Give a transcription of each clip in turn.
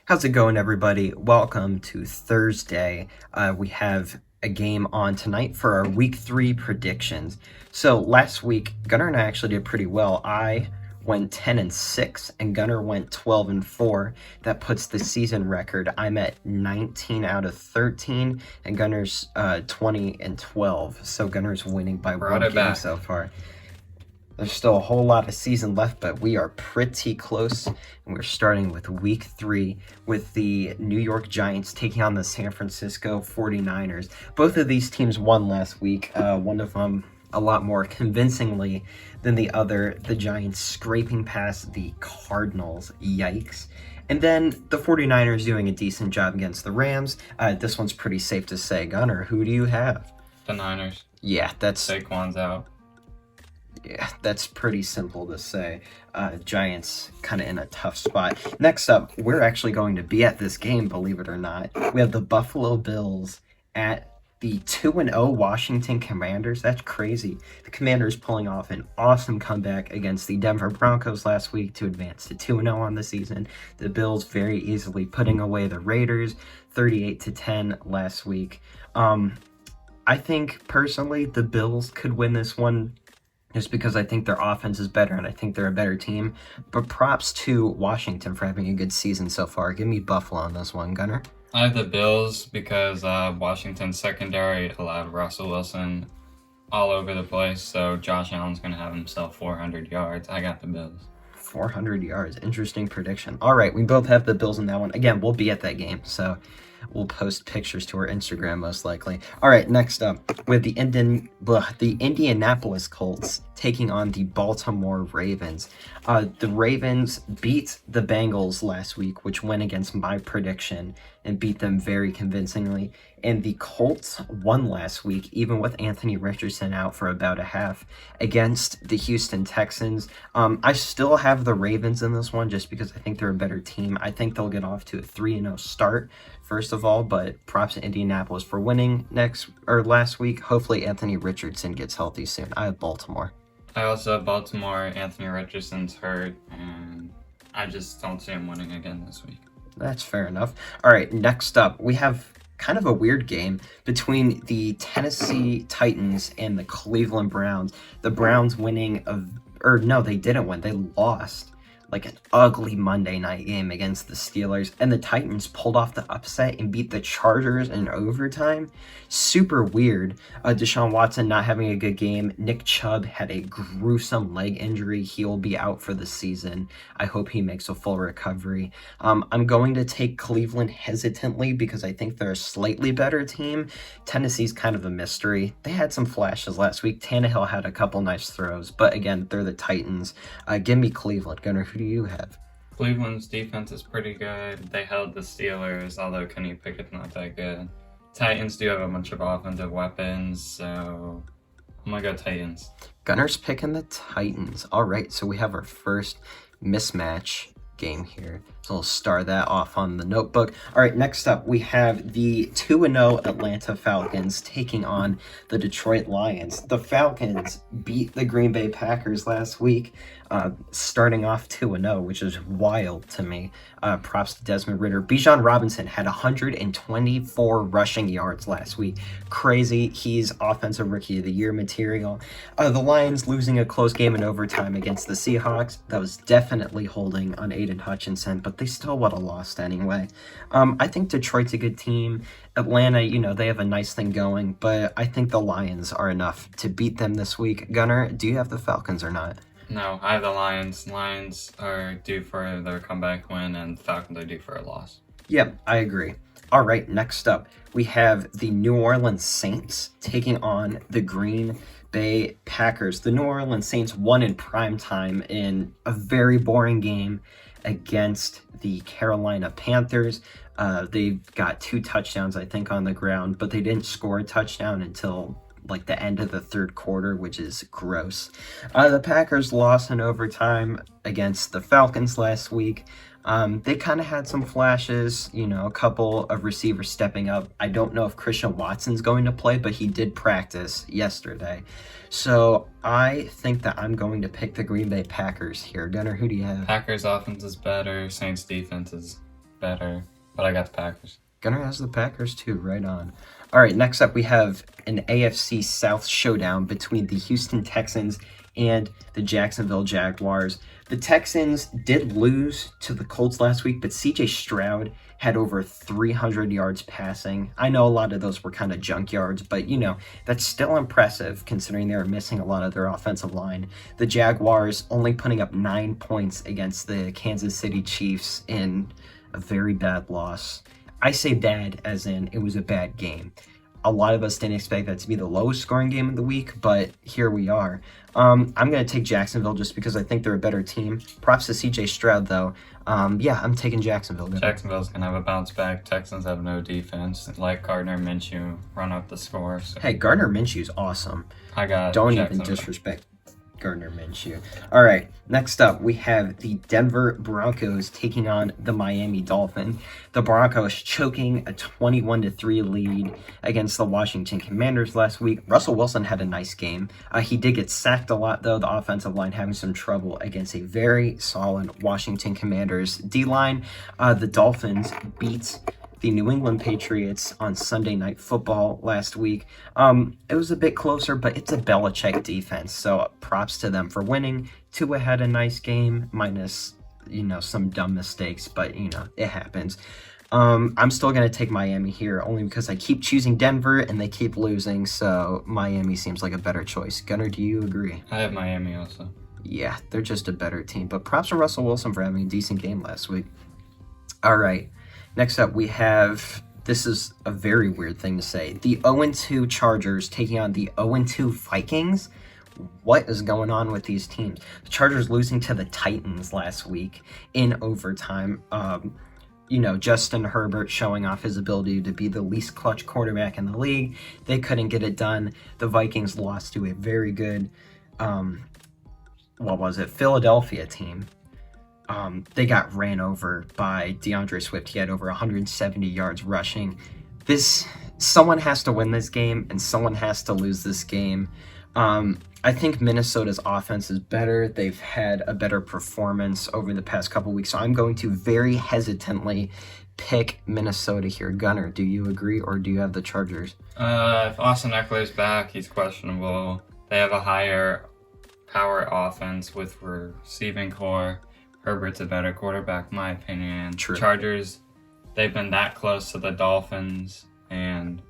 How's it going, everybody? Welcome to Thursday. We have a game on tonight for our Week 3 predictions. So last week, Gunnar and I actually did pretty well. I went 10-6, and Gunnar went 12-4. That puts the season record. I'm at 19 out of 13, and Gunnar's 20-12. So Gunnar's winning by Brought one it game back. so far. There's still a whole lot of season left, but we are pretty close. And we're starting with week 3 with the New York Giants taking on the San Francisco 49ers. Both of these teams won last week. One of them a lot more convincingly than the other. The Giants scraping past the Cardinals. Yikes. And then the 49ers doing a decent job against the Rams. This one's pretty safe to say. Gunnar, who do you have? The Niners. Yeah, that's Saquon's out. Yeah, that's pretty simple to say. Giants kind of in a tough spot. Next up, we're actually going to be at this game, believe it or not. We have the Buffalo Bills at the 2-0 Washington Commanders. That's crazy. The Commanders pulling off an awesome comeback against the Denver Broncos last week to advance to 2-0 on the season. The Bills very easily putting away the Raiders 38-10 last week. I think personally the Bills could win this one just because I think their offense is better and I think they're a better team. But props to Washington for having a good season so far. Give me Buffalo on this one, Gunnar. I have the Bills because Washington's secondary allowed Russell Wilson all over the place, so Josh Allen's going to have himself 400 yards. I got the Bills. 400 yards. Interesting prediction. All right, we both have the Bills in that one. Again, we'll be at that game, so we'll post pictures to our Instagram most likely. All right, next up, with the Indianapolis Colts taking on the Baltimore Ravens. The Ravens beat the Bengals last week, which went against my prediction and beat them very convincingly. And the Colts won last week, even with Anthony Richardson out for about a half against the Houston Texans. I still have the Ravens in this one just because I think they're a better team. I think they'll get off to a 3-0 start, first of all, but props to Indianapolis for winning last week. Hopefully Anthony Richardson gets healthy soon. I have Baltimore. I also have Baltimore. Anthony Richardson's hurt, and I just don't see him winning again this week. That's fair enough. All right, next up, we have kind of a weird game between the Tennessee Titans and the Cleveland Browns. The Browns winning no, they didn't win. They lost like an ugly Monday night game against the Steelers, and the Titans pulled off the upset and beat the Chargers in overtime. Super weird. Deshaun Watson not having a good game. Nick Chubb had a gruesome leg injury. He'll be out for the season. I hope he makes a full recovery. I'm going to take Cleveland hesitantly because I think they're a slightly better team. Tennessee's kind of a mystery. They had some flashes last week. Tannehill had a couple nice throws, but again, they're the Titans. Give me Cleveland. Gunnar, who do you have? Cleveland's defense is pretty good. They held the Steelers, although Kenny Pickett's not that good. Titans do have a bunch of offensive weapons, so I'm going to go Titans. Gunner's picking the Titans. All right, so we have our first mismatch game here. So we'll star that off on the notebook. All right, next up, we have the 2-0 Atlanta Falcons taking on the Detroit Lions. The Falcons beat the Green Bay Packers last week, starting off 2-0, which is wild to me. Props to Desmond Ridder. Bijan Robinson had 124 rushing yards last week. Crazy. He's Offensive Rookie of the Year material. The Lions losing a close game in overtime against the Seahawks. That was definitely holding on Aiden Hutchinson, but they still would have lost anyway. I think Detroit's a good team. Atlanta, they have a nice thing going, but I think the Lions are enough to beat them this week. Gunnar, do you have the Falcons or not? No, I have the Lions. Lions are due for their comeback win, and Falcons are due for a loss. Yep, I agree. All right, next up, we have the New Orleans Saints taking on the Green Bay Packers. The New Orleans Saints won in prime time in a very boring game against the Carolina Panthers. They got 2 touchdowns, I think, on the ground, but they didn't score a touchdown until like the end of the third quarter, which is gross. The Packers lost in overtime against the Falcons last week. They kind of had some flashes, a couple of receivers stepping up. I don't know if Christian Watson's going to play, but he did practice yesterday. So I think that I'm going to pick the Green Bay Packers here. Gunnar, who do you have? Packers offense is better. Saints defense is better, but I got the Packers. Gunnar has the Packers too, right on. All right, next up we have an AFC South showdown between the Houston Texans and the Jacksonville Jaguars. The Texans did lose to the Colts last week, but CJ Stroud had over 300 yards passing. I know a lot of those were kind of junk yards, but that's still impressive considering they were missing a lot of their offensive line. The Jaguars only putting up 9 points against the Kansas City Chiefs in a very bad loss. I say bad as in it was a bad game. A lot of us didn't expect that to be the lowest scoring game of the week, but here we are. I'm going to take Jacksonville just because I think they're a better team. Props to CJ Stroud, though. Yeah, I'm taking Jacksonville. Jacksonville's going to have a bounce back. Texans have no defense. Like Gardner Minshew, run up the score. So. Hey, Gardner Minshew's awesome. I got Don't even disrespect Gardner Minshew. All right, next up, we have the Denver Broncos taking on the Miami Dolphins. The Broncos choking a 21-3 lead against the Washington Commanders last week. Russell Wilson had a nice game. He did get sacked a lot, though. The offensive line having some trouble against a very solid Washington Commanders D-line. The Dolphins beat the New England Patriots on Sunday Night Football last week. It was a bit closer, but it's a Belichick defense, so props to them for winning. Tua had a nice game, minus, some dumb mistakes, but, it happens. I'm still going to take Miami here, only because I keep choosing Denver, and they keep losing, so Miami seems like a better choice. Gunnar, do you agree? I have Miami also. Yeah, they're just a better team, but props to Russell Wilson for having a decent game last week. All right. Next up, we have, this is a very weird thing to say, the 0-2 Chargers taking on the 0-2 Vikings. What is going on with these teams? The Chargers losing to the Titans last week in overtime. Justin Herbert showing off his ability to be the least clutch quarterback in the league. They couldn't get it done. The Vikings lost to a very good, Philadelphia team. They got ran over by DeAndre Swift. He had over 170 yards rushing. Someone has to win this game, and someone has to lose this game. I think Minnesota's offense is better. They've had a better performance over the past couple weeks, so I'm going to very hesitantly pick Minnesota here. Gunnar, do you agree, or do you have the Chargers? If Austin Eckler's back, he's questionable. They have a higher power offense with receiving core. Herbert's a better quarterback, in my opinion. True. Chargers, they've been that close to the Dolphins, and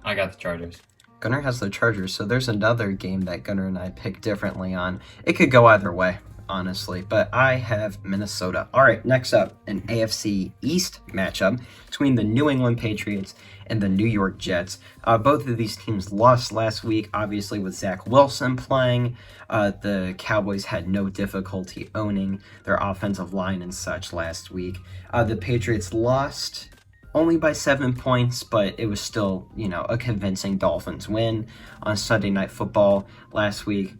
I got the Chargers. Gunnar has the Chargers, so there's another game that Gunnar and I picked differently on. It could go either way, honestly, but I have Minnesota. All right, next up, an AFC East matchup between the New England Patriots and the New York Jets. Both of these teams lost last week, obviously with Zach Wilson playing. The Cowboys had no difficulty owning their offensive line and such last week. The Patriots lost only by 7 points, but it was still, a convincing Dolphins win on Sunday Night Football last week.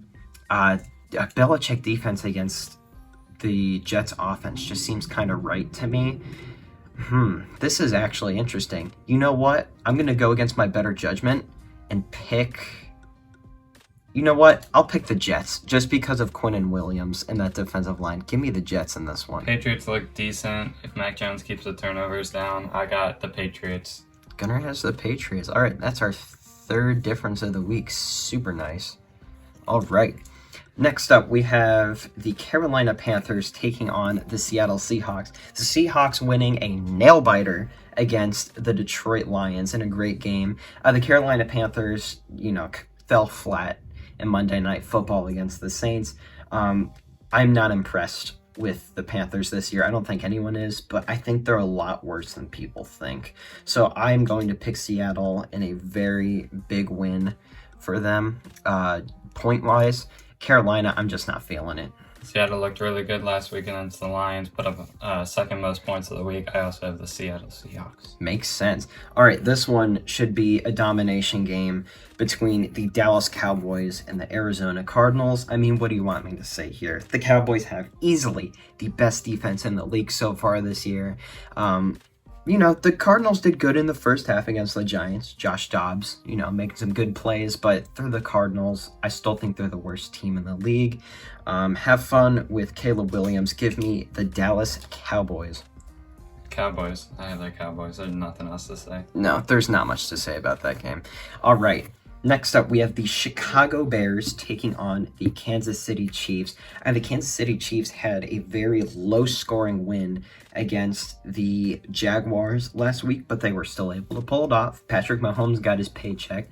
Belichick defense against the Jets offense just seems kind of right to me. This is actually interesting. You know what? I'm going to go against my better judgment and pick... You know what? I'll pick the Jets just because of Quinnen Williams and that defensive line. Give me the Jets in this one. Patriots look decent. If Mac Jones keeps the turnovers down, I got the Patriots. Gunnar has the Patriots. All right, that's our third difference of the week. Super nice. All right. Next up, we have the Carolina Panthers taking on the Seattle Seahawks. The Seahawks winning a nail-biter against the Detroit Lions in a great game. The Carolina Panthers, fell flat in Monday Night Football against the Saints. I'm not impressed with the Panthers this year. I don't think anyone is, but I think they're a lot worse than people think. So I'm going to pick Seattle in a very big win for them. Point-wise, Carolina, I'm just not feeling it. Seattle looked really good last week against the Lions, put up second most points of the week. I also have the Seattle Seahawks. Makes sense. All right, this one should be a domination game between the Dallas Cowboys and the Arizona Cardinals. I mean, what do you want me to say here? The Cowboys have easily the best defense in the league so far this year. The Cardinals did good in the first half against the Giants. Josh Dobbs, making some good plays, but they're the Cardinals. I still think they're the worst team in the league. Have fun with Caleb Williams. Give me the Dallas Cowboys. Cowboys. I have the Cowboys. There's nothing else to say. No, there's not much to say about that game. All right. Next up, we have the Chicago Bears taking on the Kansas City Chiefs. And the Kansas City Chiefs had a very low-scoring win against the Jaguars last week, but they were still able to pull it off. Patrick Mahomes got his paycheck.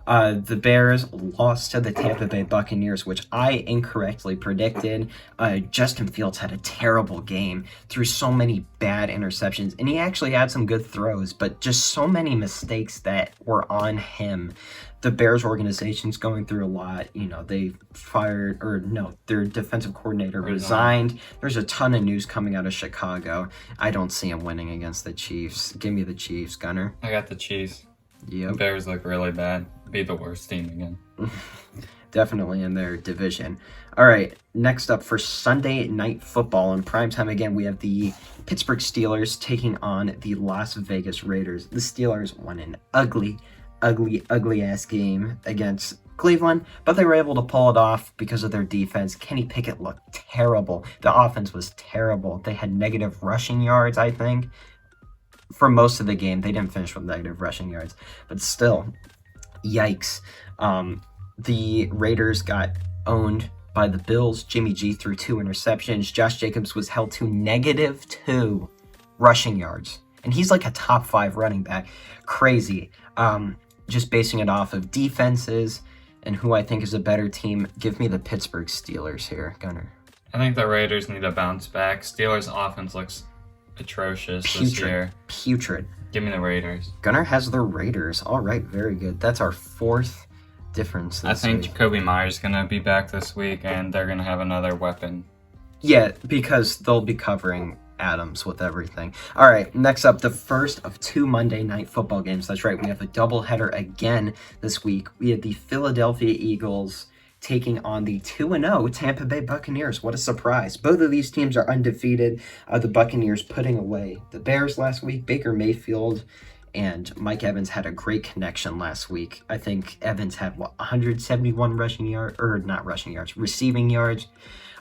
The Bears lost to the Tampa Bay Buccaneers, which I incorrectly predicted. Justin Fields had a terrible game, threw so many bad interceptions, and he actually had some good throws, but just so many mistakes that were on him. The Bears organization's going through a lot. You know, they their defensive coordinator resigned. There's a ton of news coming out of Chicago. I don't see him winning against the Chiefs. Give me the Chiefs, Gunnar. I got the Chiefs. Yep. The Bears look really bad. Be the worst team again. Definitely in their division. All right, next up for Sunday Night Football in primetime again, we have the Pittsburgh Steelers taking on the Las Vegas Raiders. The Steelers won an ugly ass game against Cleveland, but they were able to pull it off because of their defense. Kenny Pickett looked terrible. The offense was terrible. They had negative rushing yards, I think. For most of the game, they didn't finish with negative rushing yards, but still, yikes. The Raiders got owned by the Bills. Jimmy G threw 2 interceptions. Josh Jacobs was held to -2 rushing yards, and he's like a top 5 running back. Crazy. Just basing it off of defenses and who I think is a better team, give me the Pittsburgh Steelers here, Gunnar. I think the Raiders need to bounce back. Steelers' offense looks atrocious this year. Putrid. Give me the Raiders. Gunnar has the Raiders. All right, very good. That's our 4th difference I think week. Jacoby Myers is going to be back this week, and they're going to have another weapon. Yeah, because they'll be covering Adams with everything. All right, next up, the first of 2 Monday Night Football games. That's right, we have a doubleheader again this week. We have the Philadelphia Eagles taking on the 2-0 Tampa Bay Buccaneers. What a surprise. Both of these teams are undefeated. The Buccaneers putting away the Bears last week. Baker Mayfield and Mike Evans had a great connection last week. I think Evans had, 171 receiving yards.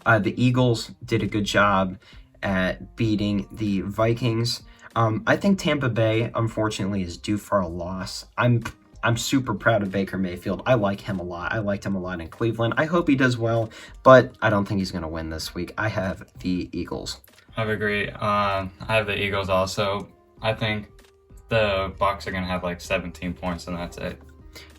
The Eagles did a good job at beating the Vikings. I think Tampa Bay, unfortunately, is due for a loss. I'm super proud of Baker Mayfield. I like him a lot. I liked him a lot in Cleveland. I hope he does well, but I don't think he's going to win this week. I have the Eagles. I agree. I have the Eagles also. I think the Bucs are going to have like 17 points, and that's it.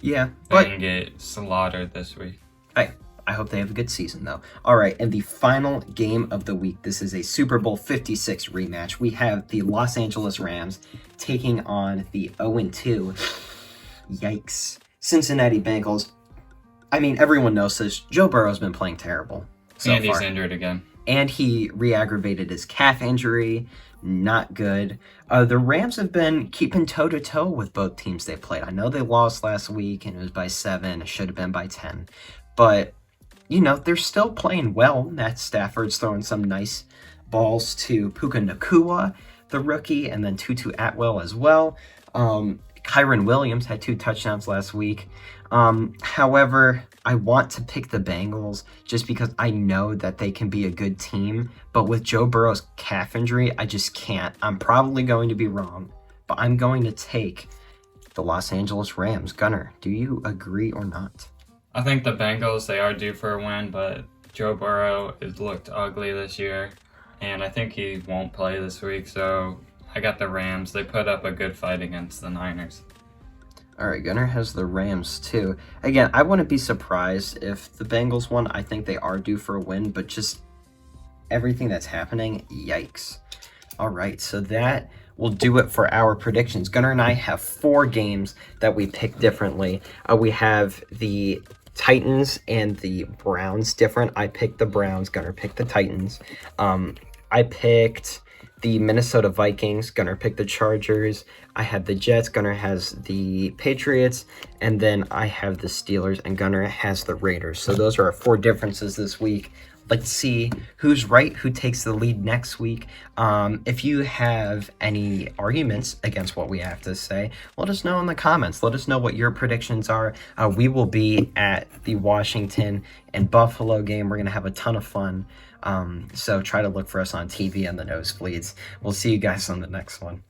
Yeah, They can get slaughtered this week. I hope they have a good season, though. All right, and the final game of the week. This is a Super Bowl 56 rematch. We have the Los Angeles Rams taking on the 0-2. Yikes. Cincinnati Bengals. I mean, everyone knows this. Joe Burrow's been playing terrible so and he's far. injured again. And he re-aggravated his calf injury. Not good. The Rams have been keeping toe-to-toe with both teams they played. I know they lost last week, and it was by 7. It should have been by 10. But, you know, they're still playing well. Matt Stafford's throwing some nice balls to Puka Nacua, the rookie, and then Tutu Atwell as well. Kyron Williams had 2 touchdowns last week. However, I want to pick the Bengals just because I know that they can be a good team. But with Joe Burrow's calf injury, I just can't. I'm probably going to be wrong, but I'm going to take the Los Angeles Rams. Gunnar, do you agree or not? I think the Bengals, they are due for a win, but Joe Burrow has looked ugly this year, and I think he won't play this week, so I got the Rams. They put up a good fight against the Niners. All right, Gunnar has the Rams too. Again, I wouldn't be surprised if the Bengals won. I think they are due for a win, but just everything that's happening, yikes. All right, so that will do it for our predictions. Gunnar and I have 4 games that we picked differently. We have the Titans and the Browns different. I picked the Browns. Gunnar picked the Titans. I picked the Minnesota Vikings. Gunnar picked the Chargers. I have the Jets. Gunnar has the Patriots. And then I have the Steelers, and Gunnar has the Raiders. So those are our 4 differences this week. Let's see who's right, who takes the lead next week. If you have any arguments against what we have to say, let us know in the comments. Let us know what your predictions are. We will be at the Washington and Buffalo game. We're going to have a ton of fun. So try to look for us on TV and the nosebleeds. We'll see you guys on the next one.